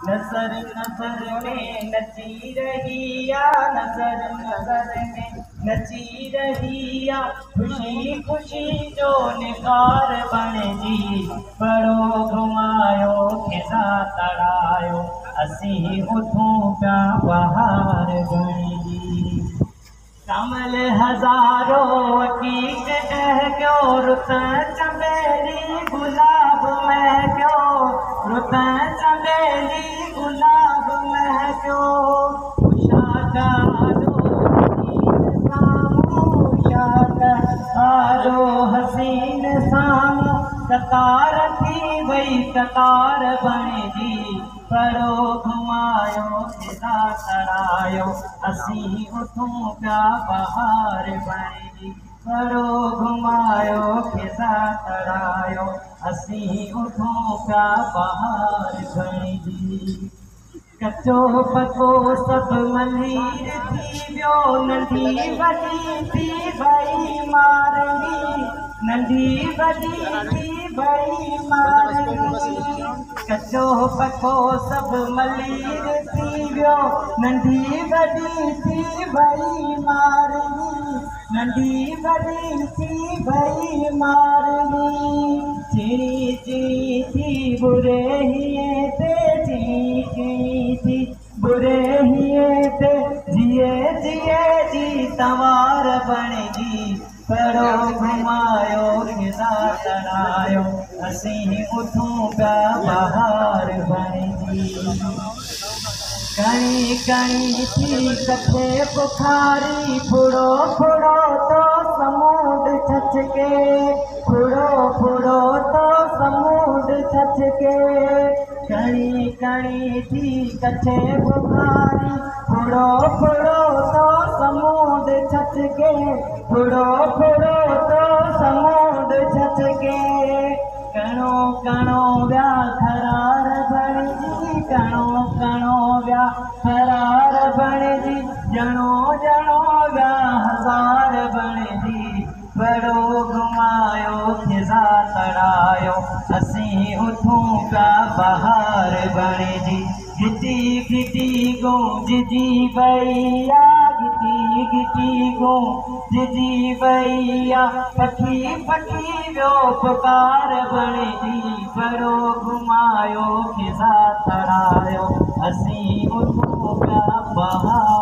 नज़र नज़र में नची रही आ, नज़र नज़र में नची रही आ, खुशी खुशी जो निकार बणजी बड़ो घुमायो खिसा तड़ायो असी उठूं पिया बहार बणजी कमल हज़ारों कीक टहकियो रुत चमेली गुलाब महकियो रुत चमेली गुलाब महकियो आरो हसीन सामो कतार थी वही कतार बणजी बड़ो घुमायो खिसा तड़ायो असी उठूं पिया बहार बणजी बड़ो घुमायो खिसा तड़ायो असी उठूं पिया बहार बणजी कचो पको सब मलीर थी वियो नंढी वॾी थी भई मारणी नंढी वॾी थी भई मारणी कचो पको सब मलीर थी वियो नंढी वॾी थी भई मारणी नंढी वॾी थी भई मारणी चिड़ी चिड़ी थी बुरे हिए ते चिड़ी चिड़ी थी बुरे हिए ते जिए जिए जी तवार बणजी बड़ो घुमायो खिसा तड़ायो असी उठूं पिया बहार बणजी कणी कणी थी कथे बुखारी फुड़ो फुड़ो तो समुंड छचके फुड़ो फुड़ो तो समुंड छचके कणी कणी थी कथे बुखारी फुड़ो फुड़ो तो समुंड छचके फुड़ो फुड़ो तो समुंड छचके कणो कणो व्या खरार बणजी कणो कणो व्या खरार बणजी जणो जणो व्या हज़ार बणजी बड़ो घुमायो खिसा तड़ायो असी उठूं पिया बहार बणजी गिटी गिटी गूंजजी भैया गिटी गिटी गूंजजी भैया पखी पखी वियो पुकार बणजी बड़ो घुमायो खिसा तड़ायो असी उठूं पिया बहार